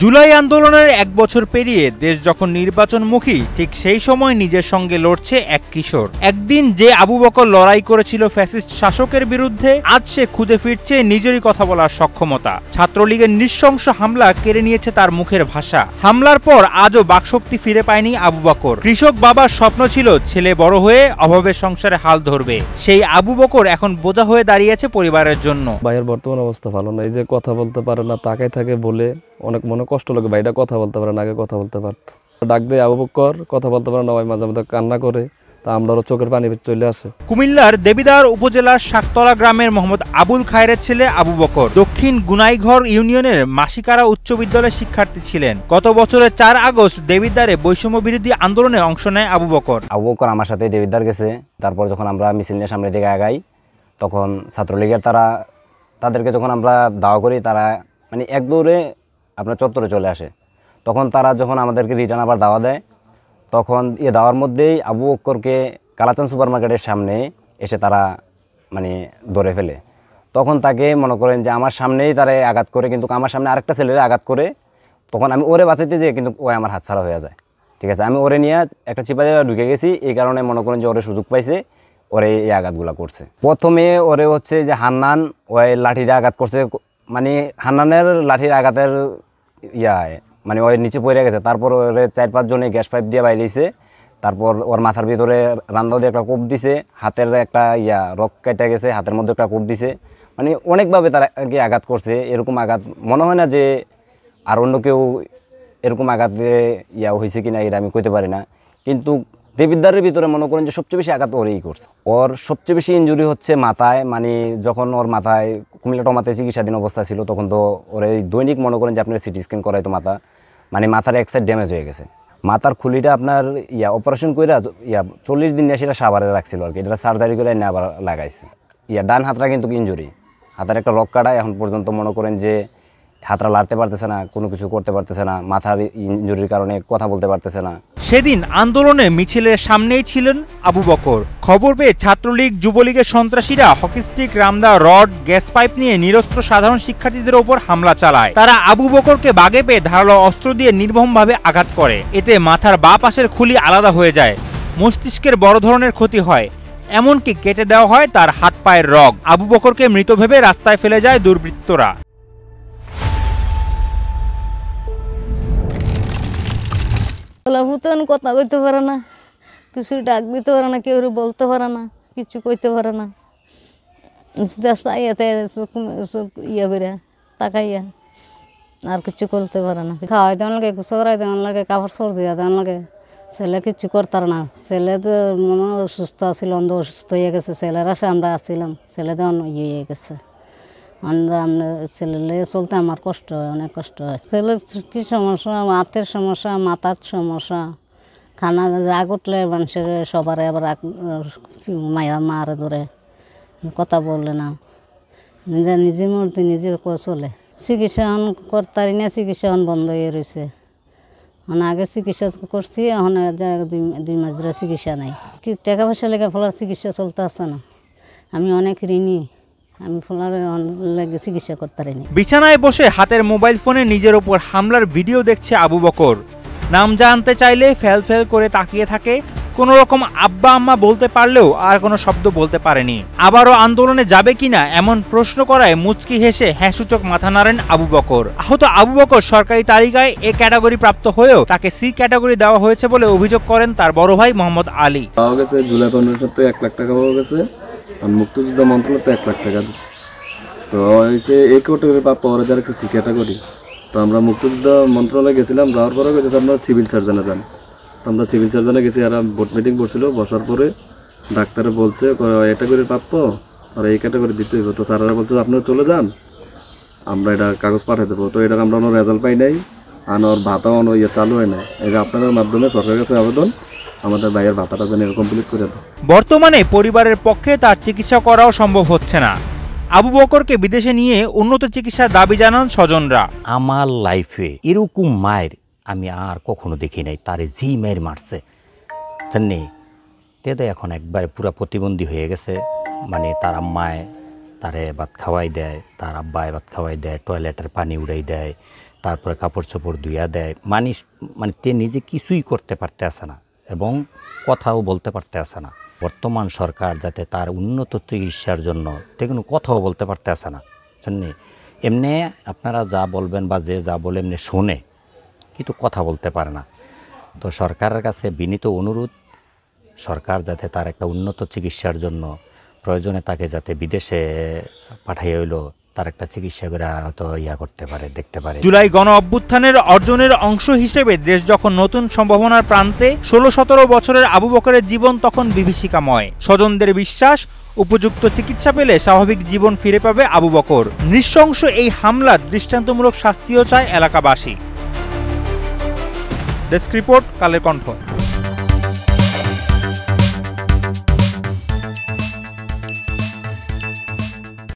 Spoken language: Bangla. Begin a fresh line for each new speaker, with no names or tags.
জুলাই আন্দোলনের 1 বছর পেরিয়ে দেশ যখন নির্বাচনমুখী, ঠিক সেই সময় নিজের সঙ্গে লড়ছে এক কিশোর। একদিন যে আবু বকর লড়াই করেছিল ফ্যাসিস্ট শাসকের বিরুদ্ধে, আজ সে খুঁজে ফিরছে নিজেরই কথা বলার সক্ষমতা। ছাত্রলীগের নৃশংস হামলা কেড়ে নিয়েছে তার মুখের ভাষা। হামলার পর আজও বাকশক্তি ফিরে পায়নি আবু বকর। কৃষক বাবার স্বপ্ন ছিল ছেলে বড় হয়ে অভাবের সংসারে হাল ধরবে। সেই আবু বকর এখন বোঝা হয়ে দাঁড়িয়েছে পরিবারের জন্য।
ভাইয়ের বর্তমান অবস্থা ভালো না, এই যে কথা বলতে পারে না, তাকাই থাকে বলে অনেক মনে কষ্ট লাগে। ভাইটা কথা বলতে পারে না, আগে কথা বলতে পারতো। ডাক দেয় আবু বকর, কথা বলতে পারে না, ভাই মাঝে মাঝে কান্না করে, তা আমরাও চোখের পানি চলে আসে।
কুমিল্লার দেবিদ্বার উপজেলার শাকতলা গ্রামের মোহাম্মদ আবুল খায়েরের ছেলে আবু বকর দক্ষিণ গুনাইঘর ইউনিয়নের মাসিকারা উচ্চ বিদ্যালয়ের শিক্ষার্থী ছিলেন। গত বছরের 4 আগস্ট দেবিদ্বারে বৈষম্য বিরোধী আন্দোলনে অংশ নেয় আবু বকর।
আবু বকর আমার সাথে দেবিদ্বার গেছে। তারপর যখন আমরা মিছিল নিয়ে সামনের দিকে আগাই, তখন ছাত্রলীগের তাদেরকে যখন আমরা দাওয়া করি, তারা মানে এক দৌড়ে আপনার চত্বরে চলে আসে। তখন তারা যখন আমাদেরকে রিটার্ন আবার দাওয়া দেয়, তখন দাওয়ার মধ্যেই আবু বকরকে কালাচান সুপার মার্কেটের সামনে এসে তারা মানে ধরে ফেলে। তখন তাকে মনে করেন যে আমার সামনেই তারা আঘাত করে, কিন্তু আমার সামনে আরেকটা ছেলেরা আঘাত করে। তখন আমি ওরে বাঁচাইতে যেয়ে কিন্তু ওই আমার হাত ছাড়া হয়ে যায়। ঠিক আছে, আমি ওরে নিয়ে একটা চিপা জায়গায় ঢুকে গেছি। এই কারণে মনে করেন যে ওরে সুযোগ পাইছে, ওরে এই আঘাতগুলো করছে। প্রথমে ওরে হচ্ছে যে হান্নান ওই লাঠিতে আঘাত করছে, মানে হান্নানের লাঠির আঘাতের মানে ওর নিচে পড়ে গেছে। তারপর ওরে 4-5 জনে গ্যাস পাইপ দিয়ে বাইলিছে। তারপর ওর মাথার ভিতরে রান্দাও দিয়ে একটা কোপ দিছে, হাতের একটা রক কেটে গেছে, হাতের মধ্যে একটা কোপ দিছে। মানে অনেকভাবে তারাকে আঘাত করছে। এরকম আঘাত মনে হয় না যে আর অন্য কেউ এরকম আঘাত হয়েছে কিনা, এটা আমি কইতে পারি না। কিন্তু দেবিদ্বারের ভিতরে মনে করেন যে সবচেয়ে বেশি আঘাত ওরেই করছে। ওর সবচেয়ে বেশি ইনজুরি হচ্ছে মাথায়। মানে যখন ওর মাথায় কুমিল্লা টমাতে চিকিৎসাধীন অবস্থা ছিল, তখন তো ওর দৈনিক মনে করেন যে আপনার সিটি স্ক্যান করাইতো মাথা, মানে মাথার এক সাইড ড্যামেজ হয়ে গেছে। মাথার খুলিটা আপনার অপারেশন করে 40 দিন নিয়ে সেটা সাবারে রাখছিল আর কি। এটা সার্জারি করে এনে আবার লাগাইছে। ডান হাতটা কিন্তু ইনজুরি, হাতের একটা রক কাটা। এখন পর্যন্ত মনে করেন যে হাতটা লাড়তে পারতেছে না, কোনো কিছু করতে পারতেছে না, মাথার ইনজুরির কারণে কথা বলতে পারতেছে না।
সেদিন আন্দোলনে মিছিলের সামনেই ছিলেন আবু বকর। খবর পেয়ে ছাত্রলীগ যুবলীগের সন্ত্রাসীরা হকিস্টিক, রামদা, রড, গ্যাস পাইপ নিয়ে নিরস্ত্র সাধারণ শিক্ষার্থীদের ওপর হামলা চালায়। তারা আবু বকরকে বাগে পেয়ে ধারালো অস্ত্র দিয়ে নির্মমভাবে আঘাত করে। এতে মাথার বাঁ পাশের খুলি আলাদা হয়ে যায়, মস্তিষ্কের বড় ধরনের ক্ষতি হয়, এমনকি কেটে দেওয়া হয় তার হাত পায়ের রগ। আবু বকরকে মৃত ভেবে রাস্তায় ফেলে যায় দুর্বৃত্তরা।
ভূতন কথা কইতে পারে না, কিছু ডাক দিতে পারে না, কেউ বলতে পারে না, কিছু কইতে পারে না। জাস্ট আইয়াতে করে তাকাইয়া আর কিছু করতে পারে না। খাওয়াই দেওয়ান লাগে, সরাই দেওয়ান লাগে, কাপড় সর দিয়া দেওয়ান লাগে। ছেলে কিছু করতার না। ছেলে তো অসুস্থ আছিল, অন্ধ অসুস্থ হয়ে গেছে। ছেলেরা আমরা আসছিলাম, ছেলে তো হয়ে গেছে। ছেলে চলতে আমার কষ্ট হয়, অনেক কষ্ট হয়। ছেলের কি সমস্যা, হাতের সমস্যা, মাথার সমস্যা, খানা রাগ উঠলে মানুষের সবার আবার মায়া মারে ধরে, কথা বললে না, নিজে মূর্তি নিজে চলে। চিকিৎসা করতারি না, চিকিৎসা বন্ধ হয়ে রয়েছে। আগে চিকিৎসা করছি, এখন 2 মাস ধরে চিকিৎসা নাই। কি টাকা পয়সা লেগে ফলার চিকিৎসা চলতে আসছে না। আমি অনেক ঋণী, আমি ফলার লাগে চিকিৎসা করতে পারিনি।
বিছানায় বসে হাতের মোবাইল ফোনে নিজের ওপর হামলার ভিডিও দেখছে আবু বকর। নাম জানতে চাইলে ফেল করে তাকিয়ে থাকে। কোনো রকম আব্বা আম্মা বলতে পারলেও আর কোনো শব্দ বলতে পারেনি। আবারও আন্দোলনে যাবে কিনা এমন প্রশ্ন করায় মুচকি হেসে হ্যাঁ সূচক মাথা নাড়েন আবু বকর। আহত আবু বকর সরকারি তালিকায় এ ক্যাটাগরি প্রাপ্ত হয়েও তাকে সি ক্যাটাগরি দেওয়া হয়েছে বলে অভিযোগ করেন তার বড় ভাই মোহাম্মদ আলী।
পাওয়া গেছে জুলাই 15 1 লাখ টাকা পাওয়া গেছে, আর মুক্তিযুদ্ধ মন্ত্রণালয় 1 লাখ টাকা দিচ্ছে। তো হয়েছে এই ক্যাটাগরি প্রাপ্য ওরা যারা সি ক্যাটাগরি। তো আমরা মুক্তিযুদ্ধ মন্ত্রণালয়ে গেছিলাম, যাওয়ার পরে গেছে আপনার সিভিল সার্জনে যান। তো আমরা সিভিল সার্জনে গেছি, আর বোর্ড মিটিং বসছিল। বসার পরে ডাক্তারে বলছে এই ক্যাটাগরি প্রাপ্য আর এই ক্যাটাগরি দিতে হইব। তো স্যারেরা বলছে আপনারা চলে যান, আমরা এটা কাগজ পাঠিয়ে দেবো। তো এটার আমরা কোনো রেজাল্ট পাই নাই, আর ওর ভাতাও চালু হয় নাই। এটা আপনাদের মাধ্যমে সরকারের কাছে আবেদন, আমাদের ভাইয়ের ভাতাটা যেন কমপ্লিট করে দেয়।
বর্তমানে পরিবারের পক্ষে তার চিকিৎসা করাও সম্ভব হচ্ছে না। আবু বকরকে বিদেশে নিয়ে উন্নত চিকিৎসার দাবি জানান স্বজনরা।
আমার লাইফে এরকম মায়ের আমি আর কখনো দেখি নাই। তারে যেই মায়ের মারছে জানি, তে তো এখন একবারে পুরা প্রতিবন্ধী হয়ে গেছে। মানে তার আম্মায় তারে ভাত খাওয়াই দেয়, তার আব্বায় ভাত খাওয়াই দেয়, টয়লেটের পানি উড়াই দেয়, তারপরে কাপড় চোপড় ধুইয়া দেয়। মানে তে নিজে কিছুই করতে পারতে আসে না এবং কথাও বলতে পারতে আসে না। বর্তমান সরকার যাতে তার উন্নত চিকিৎসার জন্য তে কোনো কথাও বলতে পারতে আসে না, জানেন। এমনি আপনারা যা বলবেন বা যে যা বলে এমনি শোনে, কিন্তু কথা বলতে পারে না। তো সরকারের কাছে বিনীত অনুরোধ, সরকার যাতে তার একটা উন্নত চিকিৎসার জন্য প্রয়োজনে তাকে যাতে বিদেশে পাঠাই হইলো তার একটা চিকিৎসা করে হয়তো করতে পারে, দেখতে পারে।
জুলাই গণ অভ্যুত্থানের অর্জনের অংশ হিসেবে দেশ যখন নতুন সম্ভাবনার প্রান্তে, 16-17 বছরের আবু বকরের জীবন তখন বিভীষিকাময়। স্বজনদের বিশ্বাস, উপযুক্ত চিকিৎসা পেলে স্বাভাবিক জীবন ফিরে পাবে আবু বকর। নৃশংস এই হামলার দৃষ্টান্তমূলক শাস্তিও চায় এলাকাবাসী। Desk report, Kaler Kantho.